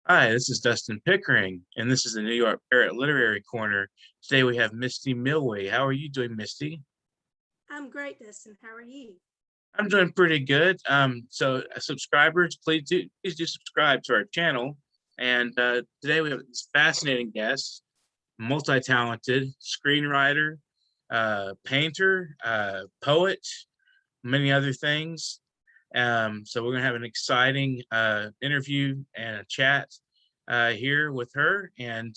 Hi, this is Dustin Pickering, and this is the New York Parrot Literary Corner. Today we have Misty Milwee. How are you doing, Misty? I'm great, Dustin. How are you? I'm doing pretty good. Subscribers, please do subscribe to our channel. And today we have this fascinating guest, multi-talented screenwriter, painter, poet, many other things. So we're gonna have an exciting interview and a chat here with her, and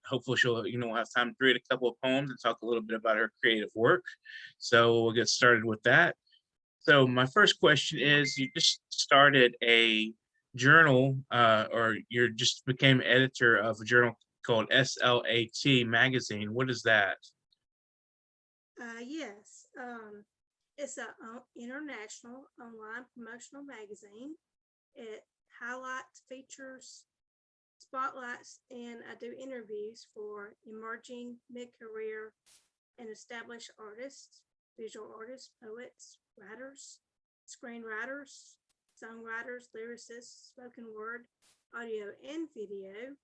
hopefully she'll have time to read a couple of poems and talk a little bit about her creative work. So we'll get started with that. So my first question is: you just started a journal, or you just became editor of a journal called SLAT magazine. What is that? Yes, it's an international online promotional magazine. It highlights, features, spotlights, and I do interviews for emerging, mid-career, and established artists, visual artists, poets, writers, screenwriters, songwriters, lyricists, spoken word, audio and video,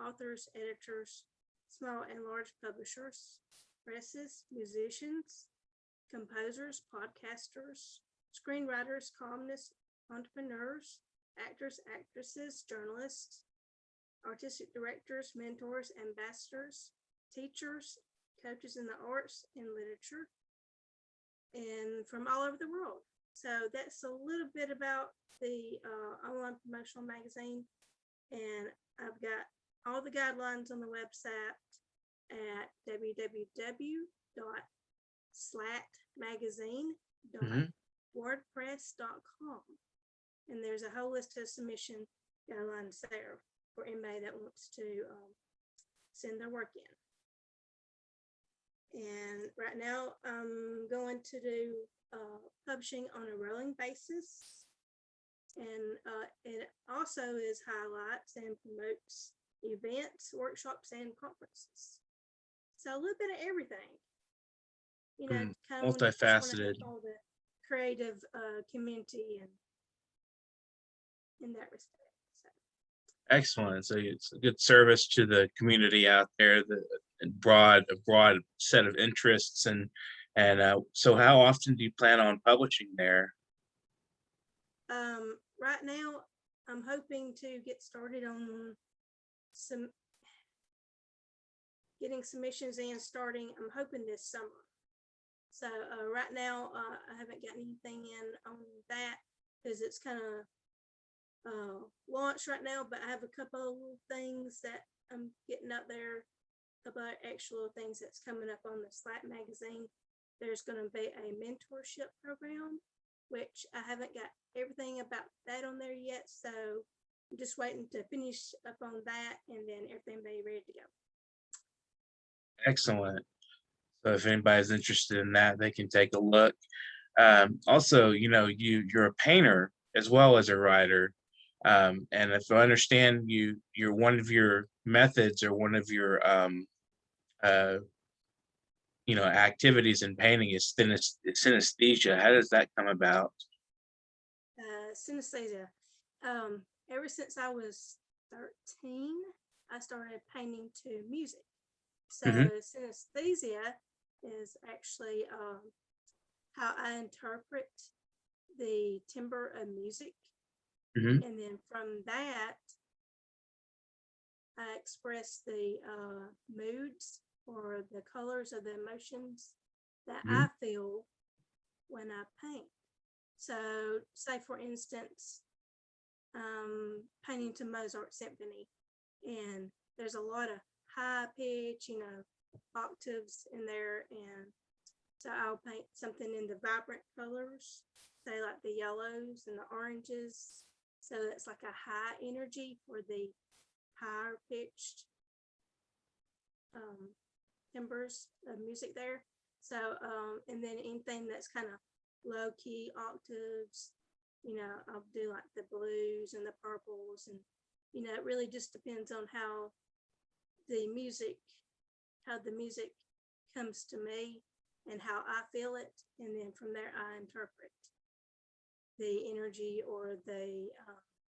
authors, editors, small and large publishers, presses, musicians, composers, podcasters, screenwriters, columnists, entrepreneurs, actors, actresses, journalists, artistic directors, mentors, ambassadors, teachers, coaches in the arts and literature, and from all over the world. So that's a little bit about the online promotional magazine. And I've got all the guidelines on the website at Mhm. www.slatmagazine.wordpress.com. And there's a whole list of submission guidelines there for anybody that wants to send their work in. And right now I'm going to do publishing on a rolling basis. And it also is highlights and promotes events, workshops, and conferences. So a little bit of everything, kind of just want to help Multifaceted. all the creative community and in that respect. So, Excellent. So it's a good service to the community out there, a broad set of interests, and so how often do you plan on publishing there? right now, I'm hoping to get started on some getting submissions in starting. I'm hoping this summer. So right now, I haven't got anything in on that because it's kind of launched right now. But I have a couple of little things that I'm getting up there, a couple of actual things that's coming up on the Slat magazine. There's going to be a mentorship program, which I haven't got everything about that on there yet. So I'm just waiting to finish up on that, and then everything will be ready to go. Excellent. So if anybody's interested in that, they can take a look. Also, you're a painter as well as a writer. And if I understand you're one of your methods or one of your uh, activities in painting is synesthesia. How does that come about? Synesthesia. Ever since I was 13, I started painting to music. So Hmm. synesthesia is actually how I interpret the timbre of music. Hmm. And then from that, I express the moods or the colors of the emotions that Hmm. I feel when I paint. So, say for instance, painting to Mozart Symphony, and there's a lot of high pitch, octaves in there, and so I'll paint something in the vibrant colors, say like the yellows and the oranges, so it's like a high energy for the higher pitched timbres of music there. So, and then anything that's kind of low key octaves, I'll do like the blues and the purples, and it really just depends on the music, how the music comes to me and how I feel it, and then from there I interpret the energy or the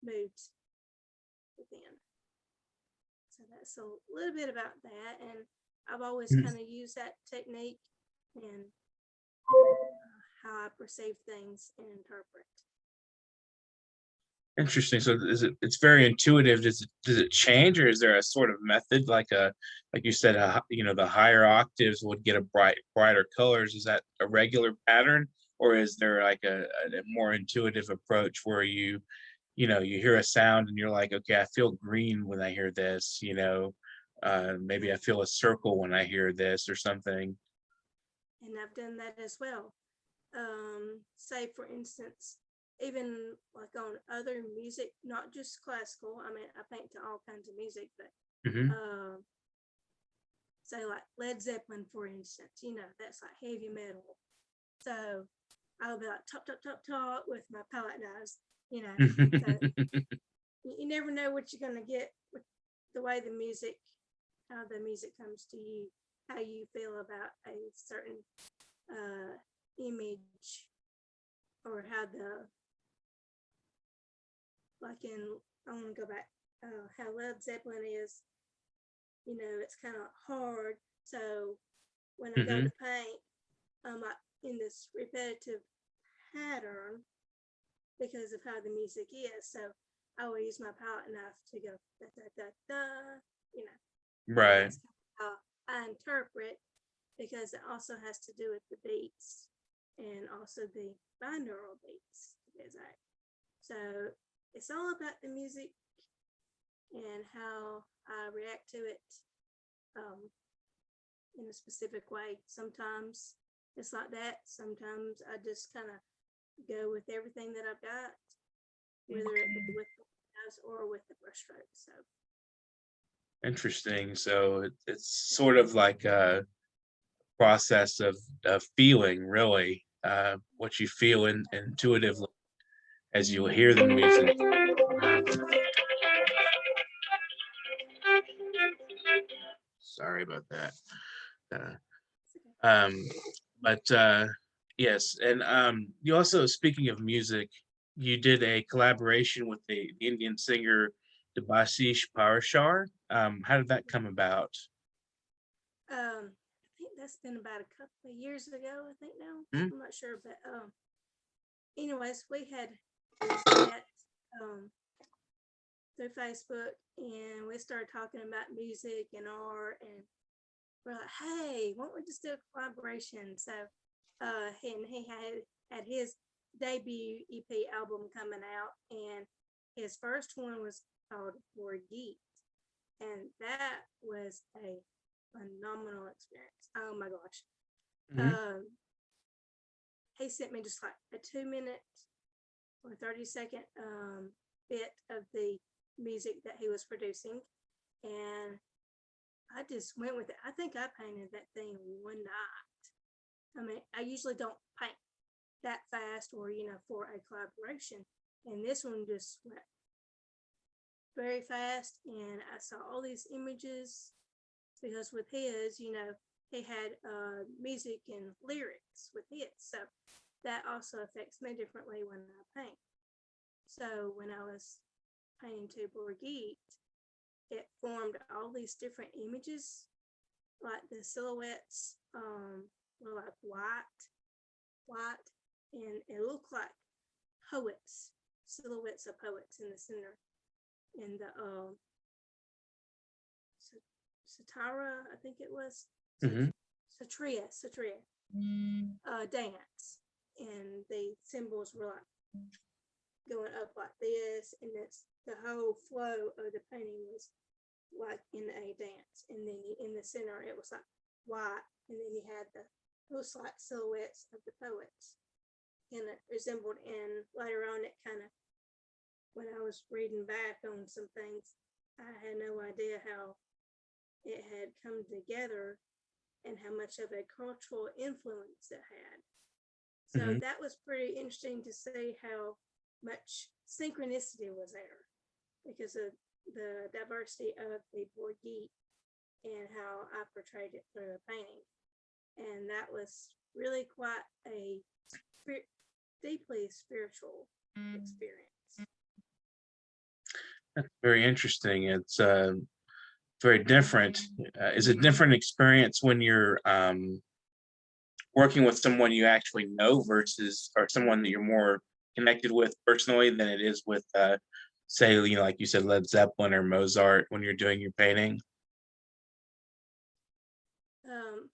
moods within. So that's a little bit about that, and I've always Mm. kind of used that technique and how I perceive things and interpret. Interesting. So it's very intuitive. Does it change, or is there a sort of method, like you said, the higher octaves would get a brighter colors? Is that a regular pattern, or is there like a more intuitive approach where you hear a sound and you're like, okay, I feel green when I hear this, maybe I feel a circle when I hear this or something. And I've done that as well. Say for instance, even like on other music, not just classical. I mean, I paint to all kinds of music, but Hmm. say like Led Zeppelin, for instance, that's like heavy metal. So I'll be like talk, talk, talk, talk with my palette knives, So you never know what you're gonna get with the way how the music comes to you, how you feel about a certain image, or how I want to go back, how Led Zeppelin is, it's kind of hard. So when I go Hmm. to paint, I'm like in this repetitive pattern because of how the music is. So I will use my palette knife to go da da da da, and Right. that's how I interpret, because it also has to do with the beats and also the binaural beats to be exact. So it's all about the music and how I react to it in a specific way. Sometimes it's like that. Sometimes I just kind of go with everything that I've got, whether it be with the knives or with the brush stroke. So Interesting. So it's sort of like a process of feeling, really, what you feel intuitively as you hear the music. Sorry about that. Uh, it's okay. um, but yes, and you also, speaking of music, you did a collaboration with the Indian singer Debasish Parashar. How did that come about? I think that's been about a couple of years ago. I think now, Hmm? I'm not sure, but anyways, we had met through Facebook, and we started talking about music and art, and we're like, hey, why don't we just do a collaboration? So and he had his debut EP album coming out, and his first one was called Forget, and that was a phenomenal experience. Oh my gosh. Hmm. Um, he sent me just like a 2 minute or 30-second bit of the music that he was producing, and I just went with it. I think I painted that thing one night. I mean, I usually don't paint that fast or, for a collaboration. And this one just went very fast. And I saw all these images because with his, he had music and lyrics with it. So that also affects me differently when I paint. So when I was painting to Borgit, it formed all these different images, like the silhouettes were like white, and it looked like poets, silhouettes of poets in the center. And the Satara, I think it was, Hmm. Satria, dance, and the symbols were like going up like this, and it's the whole flow of the painting was like in a dance, and then in the center it was like white, and then you had the most like silhouettes of the poets, and it resembled. And later on, it kind of, when I was reading back on some things, I had no idea how it had come together and how much of a cultural influence it had. So Hmm. that was pretty interesting to see how much synchronicity was there because of the diversity of the Borgit and how I portrayed it through a painting. And that was really quite a deeply spiritual experience. That's very interesting. It's very different. Is it different experience when you're working with someone you actually know versus, or someone that you're more connected with personally than it is with, say, like you said, Led Zeppelin or Mozart when you're doing your painting? Um,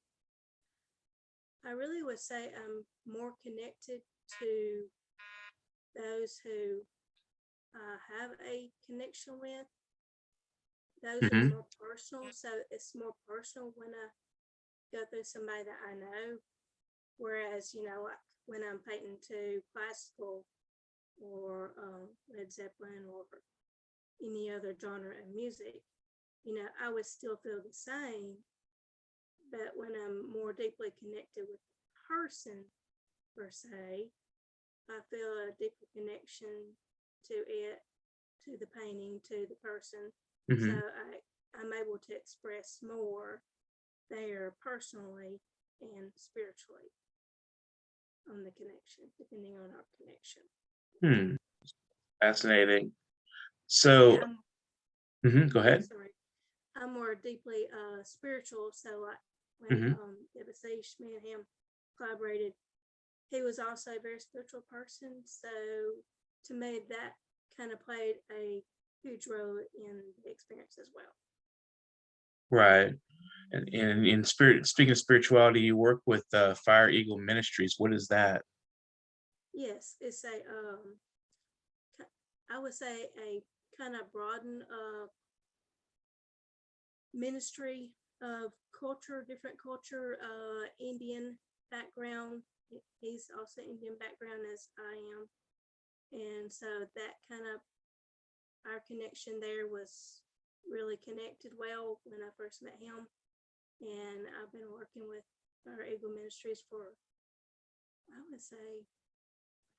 I really would say I'm more connected to those who I have a connection with. Those are Hmm. more personal, so it's more personal when I go through somebody that I know. Whereas, like when I'm painting to classical or Led Zeppelin or any other genre of music, I would still feel the same. But when I'm more deeply connected with the person, per se, I feel a deeper connection to it, to the painting, to the person. So Hmm. I'm able to express more there personally and spiritually on the connection, depending on our connection. Hmm. Fascinating. And So, go ahead. sorry, I'm more deeply spiritual. So like when Hmm. Devastation, me and him collaborated, he was also a very spiritual person. So to me, that kind of played a huge role in the experience as well. Right. And in spirit, speaking of spirituality, you work with Fire Eagle Ministries. What is that? Yes, it's a I would say a kind of broaden ministry of culture, different culture, Indian background. He's also Indian background as I am. And so that kind of, our connection there was really connected well when I first met him. And I've been working with our Eagle Ministries for, I would say,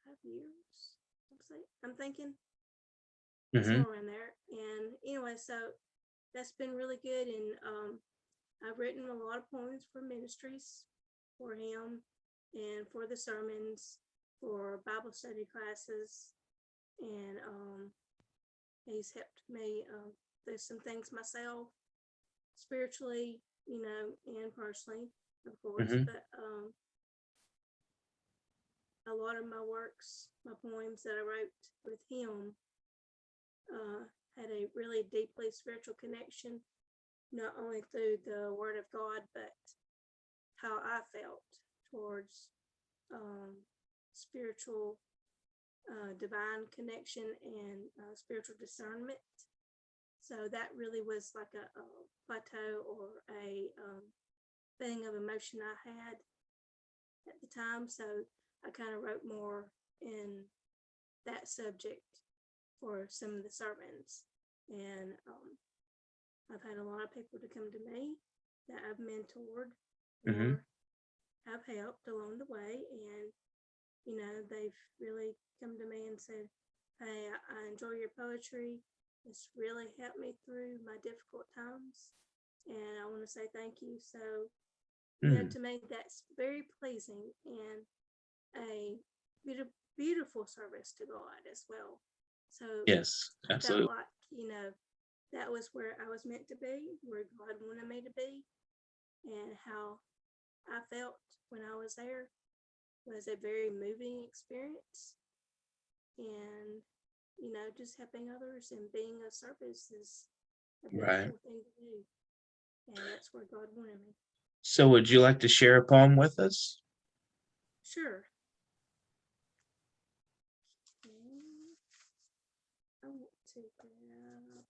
5 years. I'm thinking Hmm. somewhere in there. And anyway, so that's been really good. And I've written a lot of poems for ministries for him and for the sermons, for Bible study classes. And he's helped me through some things myself, spiritually, and personally, of course. Hmm. But a lot of my works, my poems that I wrote with him, had a really deeply spiritual connection, not only through the Word of God, but how I felt towards spiritual, divine connection and spiritual discernment. So that really was like a plateau or a thing of emotion I had at the time. So I kind of wrote more in that subject for some of the sermons. And I've had a lot of people to come to me that I've mentored Hmm. or have helped along the way. And, they've really come to me and said, hey, I enjoy your poetry. It's really helped me through my difficult times. And I want to say thank you. So, Mm. to me, that's very pleasing and a beautiful service to God as well. So Yes, I felt absolutely. like, that was where I was meant to be, where God wanted me to be, and how I felt when I was there was a very moving experience. And, just helping others and being of service is a Right. beautiful thing to do. And that's where God wanted me. So would you like to share a poem with us? Sure. And I want to grab.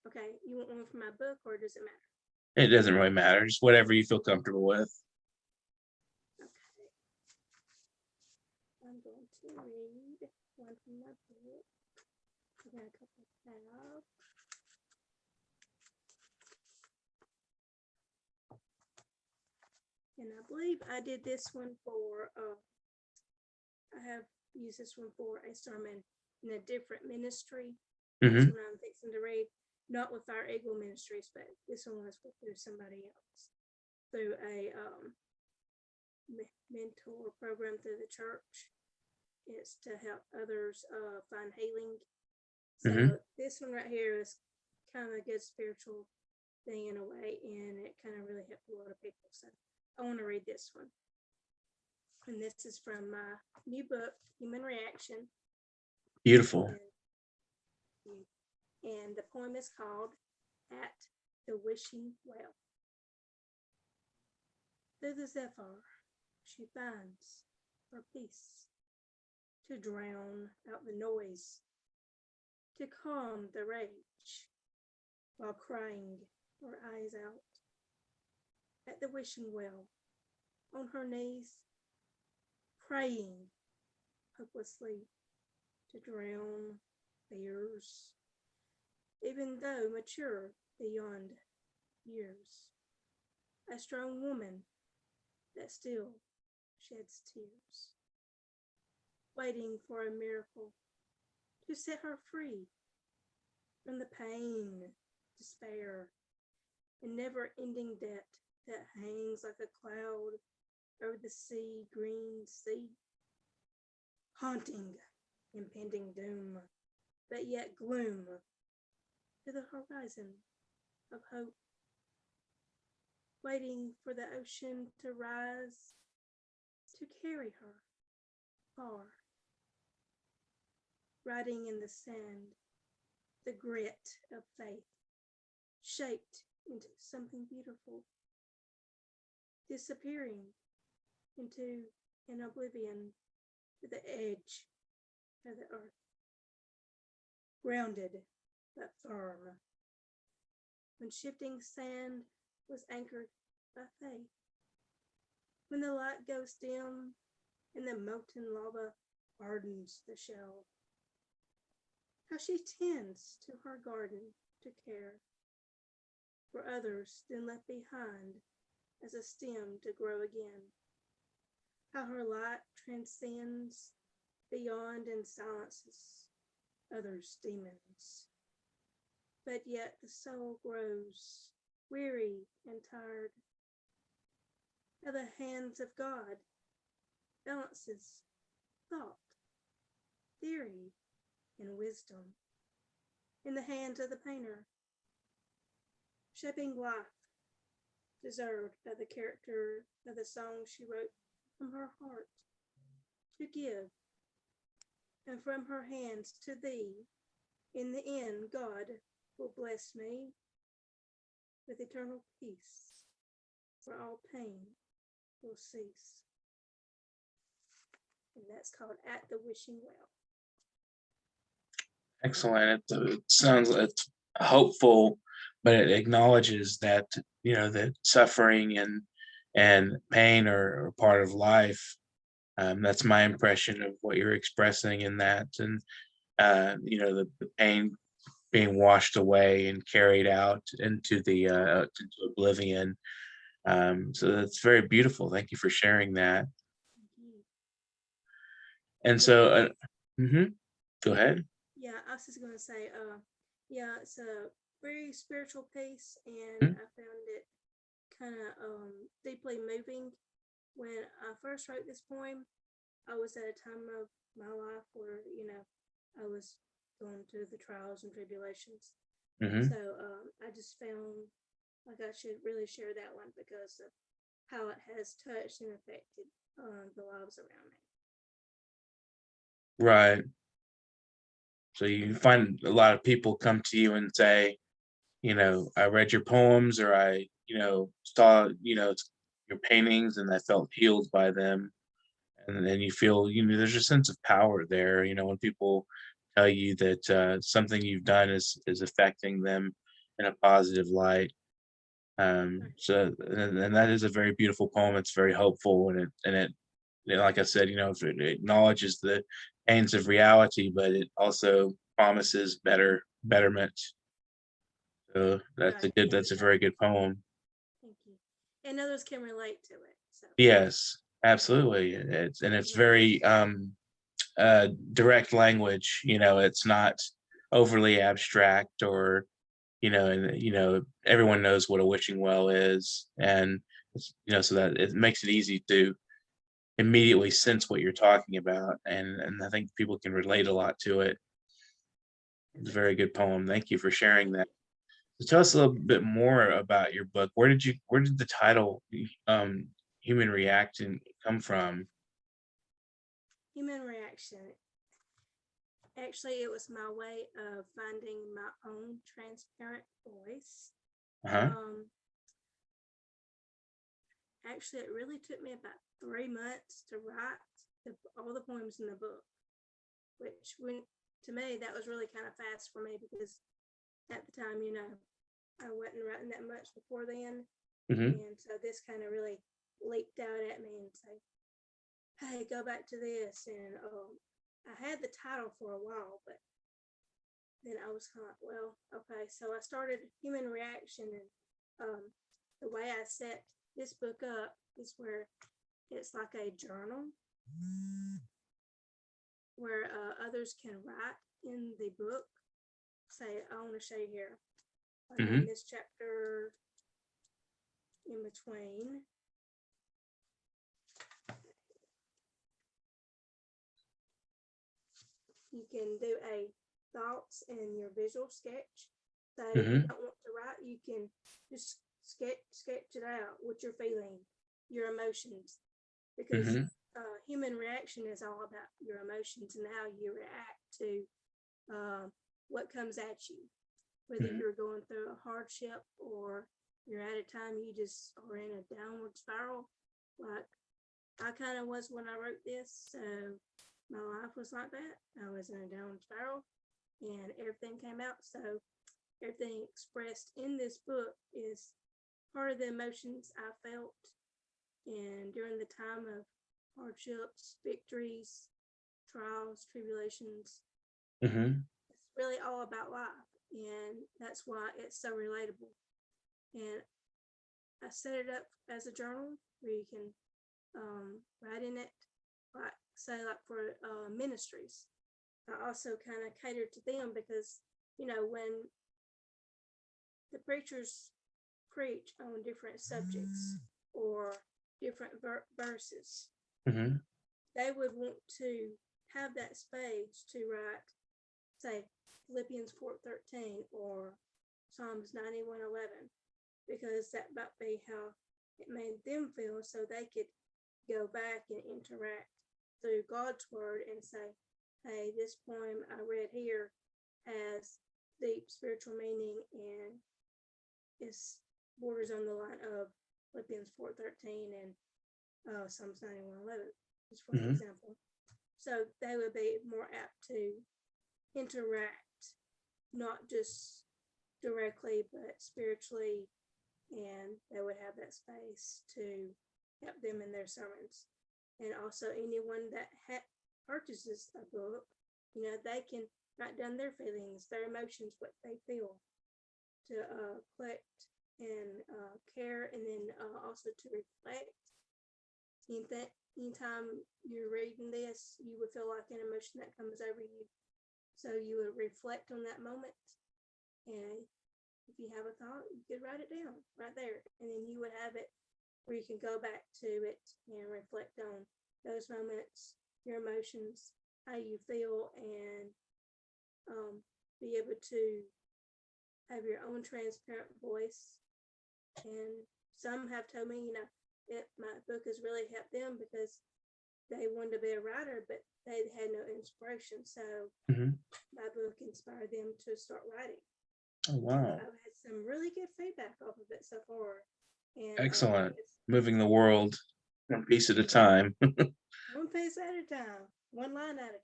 Okay, you want one from my book or does it matter? It doesn't really matter, just whatever you feel comfortable with. Okay. I'm going to read one from my book. I got a couple of tabs. And I believe I did this one for, I have used this one for a sermon in a different ministry. This Hmm. one I'm fixing to read, not with our Eagle Ministries, but this one was through somebody else, through a mentor program through the church. It's to help others find healing. Hmm. So this one right here is kind of a good spiritual thing in a way, and it kind of really helped a lot of people. So I want to read this one. And this is from my new book, Human Reaction. Beautiful. And the poem is called At the Wishing Well. Through the zephyr, she finds her peace, to drown out the noise, to calm the rage, while crying her eyes out. At the wishing well, on her knees, praying hopelessly to drown fears, even though mature beyond years. A strong woman that still sheds tears, waiting for a miracle to set her free from the pain, despair, and never-ending debt that hangs like a cloud over the sea, green sea, haunting impending doom, but yet gloom to the horizon of hope, waiting for the ocean to rise to carry her far, writing in the sand the grit of faith, shaped into something beautiful, disappearing into an oblivion to the edge of the earth, grounded but firm, when shifting sand was anchored by faith, when the light goes dim and the molten lava hardens the shell, how she tends to her garden to care for others then left behind as a stem to grow again, how her light transcends beyond and silences others' demons, but yet the soul grows weary and tired, how the hands of God balances thought, theory, and wisdom in the hands of the painter, shaping life deserved by the character of the song she wrote from her heart to give, and from her hands to thee. In the end, God will bless me with eternal peace, for all pain will cease. And that's called At the Wishing Well. Excellent. It sounds it's hopeful, but it acknowledges that that suffering and pain are part of life. That's my impression of what you're expressing in that, and the pain being washed away and carried out into the into oblivion. So that's very beautiful. Thank you for sharing that. And so, go ahead. Yeah, I was just gonna say, yeah, it's a very spiritual piece, Mhm. and I found it kind of deeply moving. When I first wrote this poem, I was at a time of my life where I was going through the trials and tribulations. Mhm. So I just found like I should really share that one because of how it has touched and affected the lives around me. Right. So you find a lot of people come to you and say, I read your poems, or I, saw, your paintings, and I felt healed by them. And then you feel, there's a sense of power there, when people tell you that something you've done is affecting them in a positive light. So, and that is a very beautiful poem. It's very hopeful, and it, like I said, it acknowledges the pains of reality, but it also promises betterment. So Right. that's a very good poem. Thank you. And others can relate to it. So Yes, absolutely. It's very direct language. It's not overly abstract, or and everyone knows what a wishing well is, and so that it makes it easy to immediately sense what you're talking about, and I think people can relate a lot to it. It's a very good poem. Thank you for sharing that. So tell us a little bit more about your book. Where did the title Human Reaction come from? Human reaction. Actually, it was my way of finding my own transparent voice. Uh-huh. Um, Actually, it really took me about 3 months to write all the poems in the book, which to me, that was really kind of fast for me because at the time, I wasn't writing that much before then. Mm-hmm. And so this kind of really leaped out at me and say, hey, go back to this. And I had the title for a while, but then I was kind of like, well, okay. So I started Human Reaction, and the way I set this book up is where it's like a journal where others can write in the book. Say, I want to show you here. Like Mm-hmm. in this chapter in between. You can do a thoughts in your visual sketch. So if you Mm-hmm. don't want to write, you can just sketch it out, what you're feeling, your emotions, because Mm-hmm. human reaction is all about your emotions and how you react to what comes at you, whether Mm-hmm. you're going through a hardship or you're at a time you just are in a downward spiral, like I kind of was when I wrote this. So my life was like that. I was in a downward spiral and everything came out. So everything expressed in this book is part of the emotions I felt and during the time of hardships, victories, trials, tribulations. Mm-hmm. It's really all about life, and that's why it's so relatable. And I set it up as a journal where you can write in it, like say like for ministries. I also kind of cater to them because when the preachers preach on different subjects or different verses, Mm-hmm. they would want to have that space to write, say, Philippians 4:13 or Psalms 91:11, because that might be how it made them feel, so they could go back and interact through God's word and say, hey, this poem I read here has deep spiritual meaning and is borders on the line of Philippians 4:13 and Psalms 91:11, just for Mm-hmm. example. So they would be more apt to interact, not just directly, but spiritually, and they would have that space to help them in their sermons. And also, anyone that purchases a book, they can write down their feelings, their emotions, what they feel, to collect and care, and then also to reflect. Anytime you're reading this, you would feel like an emotion that comes over you. So you would reflect on that moment. And if you have a thought, you could write it down right there. And then you would have it where you can go back to it and reflect on those moments, your emotions, how you feel, and be able to have your own transparent voice. And some have told me, my book has really helped them because they wanted to be a writer, but they had no inspiration. So Mm-hmm. my book inspired them to start writing. Oh, wow. I've had some really good feedback off of it so far. And Excellent. it's Moving the world one piece at a time. one piece at a time, one line at a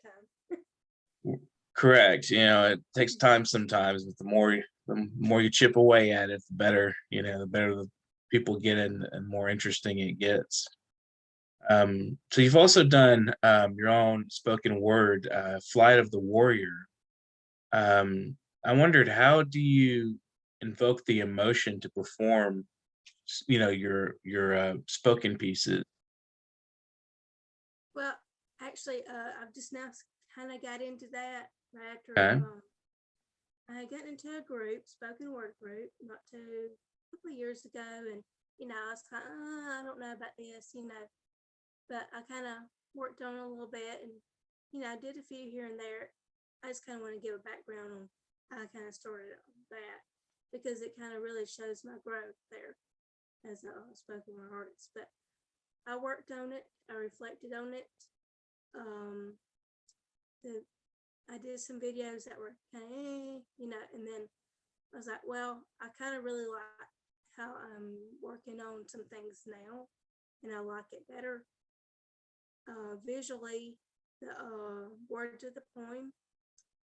time. Correct. It takes time sometimes, but the more you chip away at it, the better, the better the people get and more interesting it gets. So you've also done your own spoken word, Flight of the Warrior. I wondered, how do you invoke the emotion to perform, your spoken pieces? Well, actually, I've just now kind of got into that right after Okay. I got into a group, spoken word group, not too a couple of years ago, and I was kind of, I don't know about this, but I kind of worked on it a little bit, and I did a few here and there. I just kind of want to give a background on how I kind of started on that. because it kind of really shows my growth there as a spoken word artist. But I worked on it. I reflected on it. I did some videos that were kind of, and then I was like, well, I kind of really like how I'm working on some things now, and I like it better. Visually, the words of the poem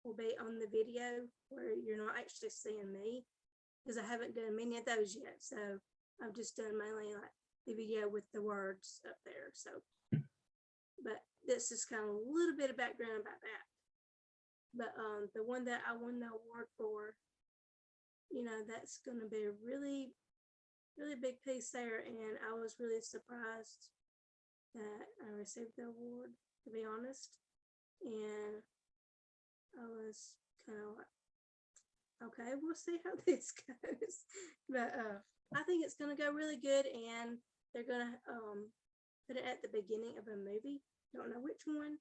will be on the video where you're not actually seeing me, because I haven't done many of those yet. So I've just done mainly like the video with the words up there. So, but this is kind of a little bit of background about that. But the one that I won the award for, that's going to be a really, really big piece there. And I was really surprised that I received the award, to be honest. And I was kind of like, okay, we'll see how this goes. But I think it's going to go really good. And they're going to put it at the beginning of a movie. Don't know which one.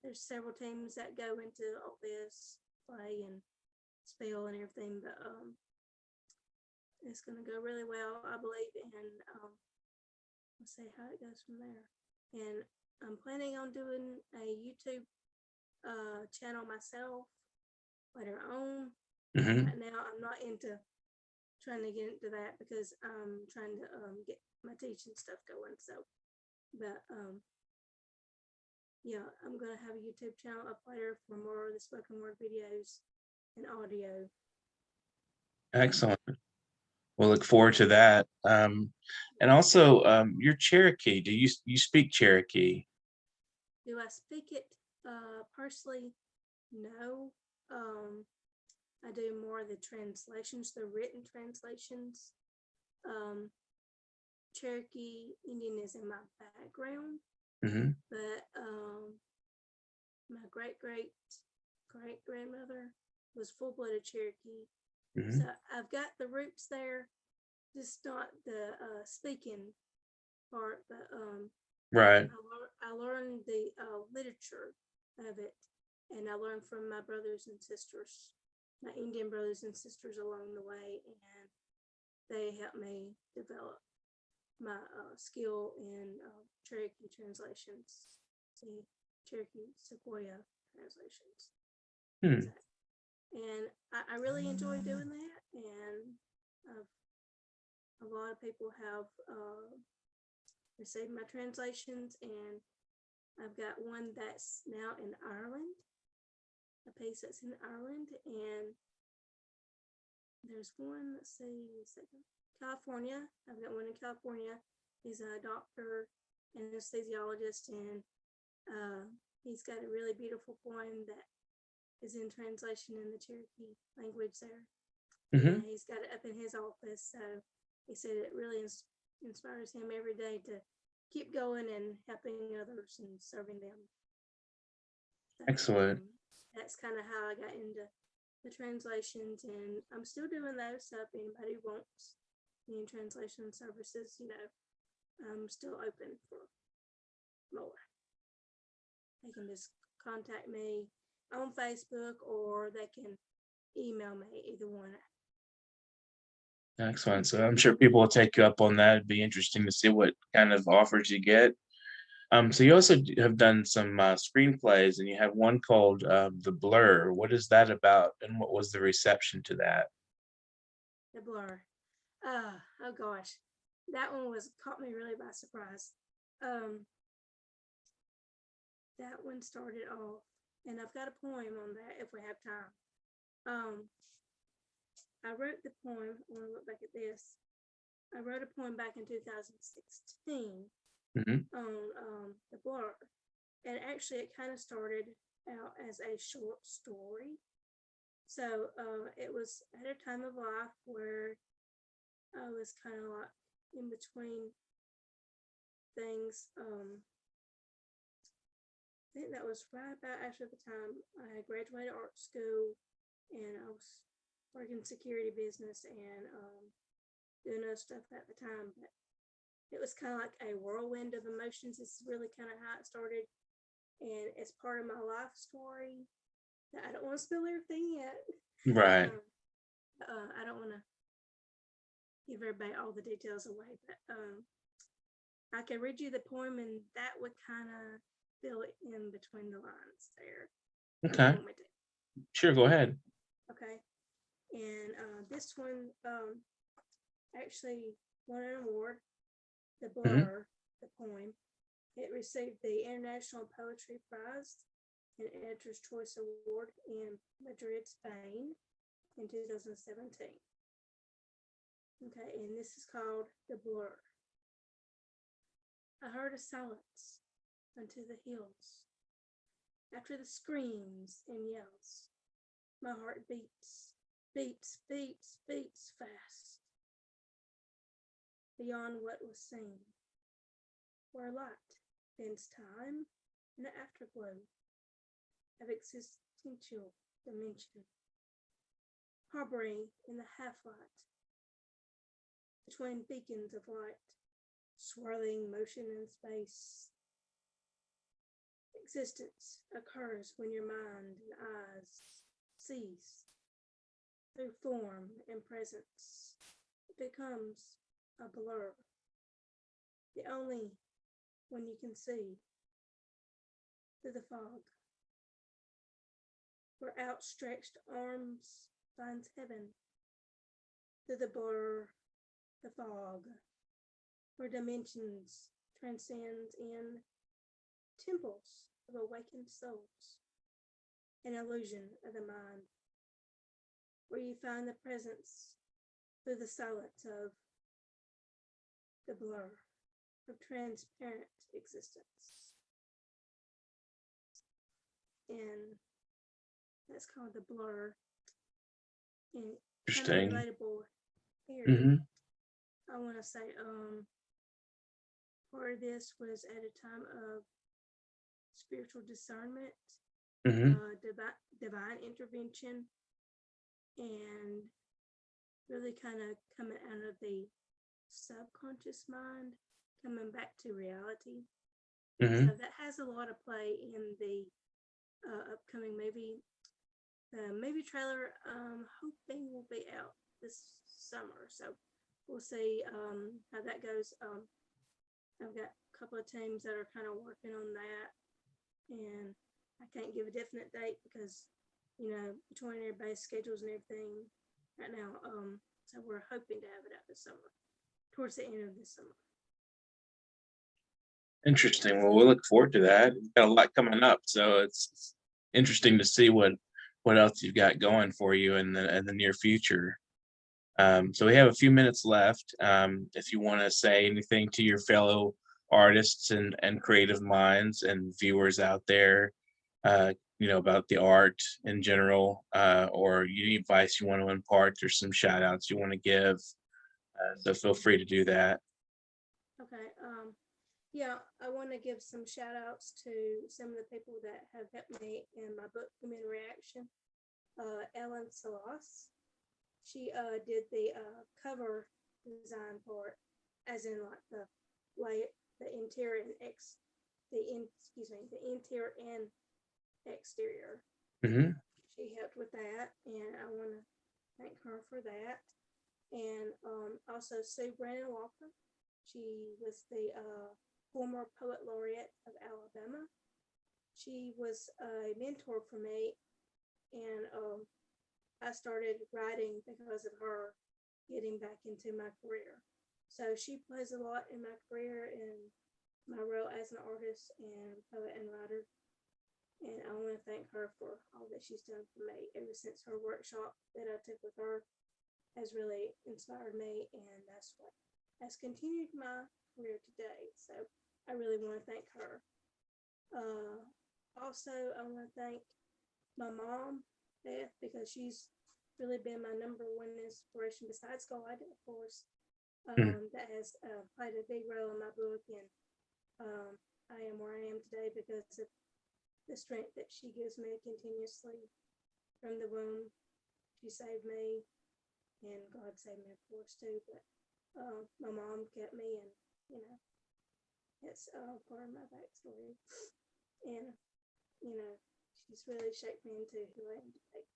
There's several teams that go into all this play and spell and everything, but it's going to go really well, I believe, and we'll see how it goes from there. And I'm planning on doing a YouTube channel myself later on. Right now, I'm not into trying to get into that because I'm trying to get my teaching stuff going. So, but yeah, I'm going to have a YouTube channel up later for more of the spoken word videos and audio. Excellent. We'll look forward to that. And also, you're Cherokee. Do you speak Cherokee? Do I speak it personally? No. I do more of the translations, the written translations. Cherokee Indian is in my background. But my great-great-great-grandmother was full-blooded Cherokee. So I've got the roots there, just not the speaking part, but right. I learned the literature of it, and I learned from my brothers and sisters, my Indian brothers and sisters along the way, and they helped me develop my skill in Cherokee translations, the Cherokee Sequoia translations. And I really enjoy doing that, and a lot of people have received my translations, and I've got one that's now in Ireland, a piece that's in Ireland, and there's one, let's see, California. I've got one in California. He's a doctor, anesthesiologist, and he's got a really beautiful poem that is in translation in the Cherokee language there. And he's got it up in his office. So he said it really inspires him every day to keep going and helping others and serving them. So, excellent. That's kind of how I got into the translations, and I'm still doing those. So if anybody wants any translation services, I'm still open for more. They can just contact me on Facebook, or they can email me, either one. Excellent. So I'm sure people will take you up on that. It'd be interesting to see what kind of offers you get. So you also have done some screenplays, and you have one called The Blur. What is that about, and what was the reception to that? The Blur. Oh gosh, that one caught me really by surprise. That one started off, and I've got a poem on that if we have time. I wrote the poem. I want to look back at this. I wrote a poem back in 2016 on The Blur, and actually it kind of started out as a short story. So it was at a time of life where I was kind of like in between things. I think that was right about after the time I had graduated art school, and I was working security business and doing other stuff at the time. But it was kind of like a whirlwind of emotions. This is really kind of how it started, and it's part of my life story that I don't want to spill everything yet. Right. I don't want to give everybody all the details away, but I can read you the poem, and that would kind of fill it in between the lines there. Okay. Sure, go ahead. Okay. And this one actually won an award, the Blur, the poem. It received the International Poetry Prize and Editor's Choice Award in Madrid, Spain in 2017. Okay, and this is called The Blur. I heard a silence unto the hills. After the screams and yells, my heart beats, beats, beats, beats fast. Beyond what was seen, where light bends time in the afterglow of existential dimension, harboring in the half-light between beacons of light, swirling motion in space. Existence occurs when your mind and eyes sees through form and presence. It becomes a blur, the only one you can see through the fog, where outstretched arms finds heaven, through the blur, the fog, where dimensions transcend in temples of awakened souls, an illusion of the mind, where you find the presence through the silence of the blur of transparent existence. And that's called The Blur. And Interesting. kind of relatable here. I want to say part of this was at a time of spiritual discernment, divine intervention, and really kind of coming out of the subconscious mind, coming back to reality. So that has a lot of play in the upcoming movie. The movie trailer, hoping will be out this summer. So we'll see how that goes. I've got a couple of teams that are kind of working on that, and I can't give a definite date because, between everybody's schedules and everything right now. So we're hoping to have it out this summer, towards the end of this summer. Interesting. Well, we look forward to that. We've got a lot coming up, so it's interesting to see what else you've got going for you in the near future. So we have a few minutes left. If you want to say anything to your fellow artists and creative minds and viewers out there, about the art in general, or any advice you want to impart, or some shout outs you want to give, so feel free to do that. Okay. Yeah, I want to give some shout outs to some of the people that have helped me in my book, Human Reaction. Ellen Salas. She did the cover design part, as in like the interior and the interior and exterior. She helped with that, and I want to thank her for that. And also Sue Brandon Walker. She was the former poet laureate of Alabama. She was a mentor for me, and I started writing because of her getting back into my career. So she plays a lot in my career and my role as an artist and poet and writer. And I want to thank her for all that she's done for me ever since her workshop that I took with her has really inspired me, and that's what has continued my career today. So I really want to thank her. Also, I want to thank my mom, Beth, because she's really been my number one inspiration besides God, of course. That has played a big role in my book, and I am where I am today because of the strength that she gives me continuously from the womb. She saved me, and God saved me, of course, too. But my mom kept me, and it's part of my backstory. And she's really shaped me into who I am today.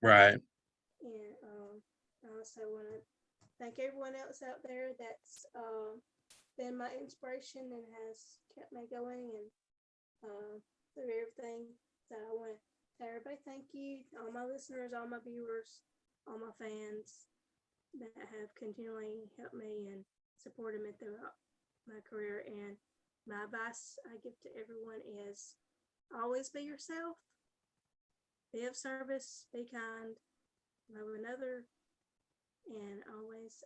Right. And I also want to thank everyone else out there that's been my inspiration and has kept me going and through everything. So I want to tell everybody thank you, all my listeners, all my viewers, all my fans that have continually helped me and supported me throughout my career. And my advice I give to everyone is always be yourself, be of service, be kind, love another, and always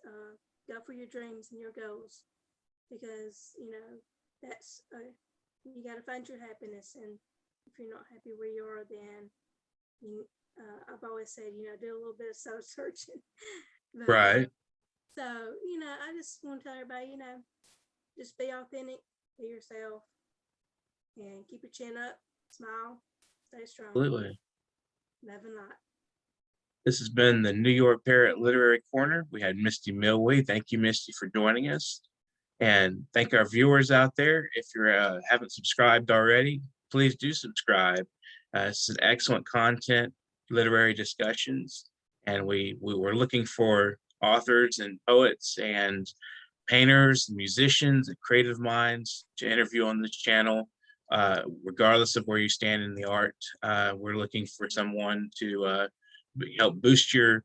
go for your dreams and your goals, because that's you got to find your happiness. And if you're not happy where you are, then I've always said, do a little bit of soul searching. But, Right. So, I just want to tell everybody, just be authentic, be yourself, and keep your chin up, smile, stay strong. Absolutely. Love and light. This has been the New York Parrot Literary Corner. We had Mysti Milwee. Thank you, Mysti, for joining us. And thank our viewers out there. If you haven't subscribed already, please do subscribe. It's an excellent content, literary discussions, and we were looking for authors and poets and painters, musicians, and creative minds to interview on this channel. Regardless of where you stand in the art, we're looking for someone to help boost your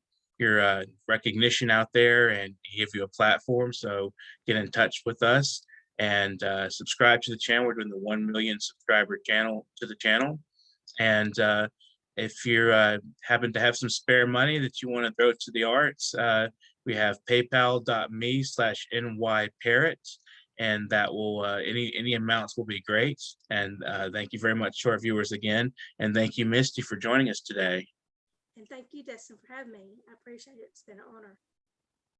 recognition out there and give you a platform. So get in touch with us and subscribe to the channel. We're doing the 1 million subscriber channel to the channel. And if you happen to have some spare money that you want to throw to the arts, we have paypal.me/nyparrot, and that will any amounts will be great. And thank you very much to our viewers again, and thank you, Mysti, for joining us today. And thank you, Dustin, for having me. I appreciate it. It's been an honor.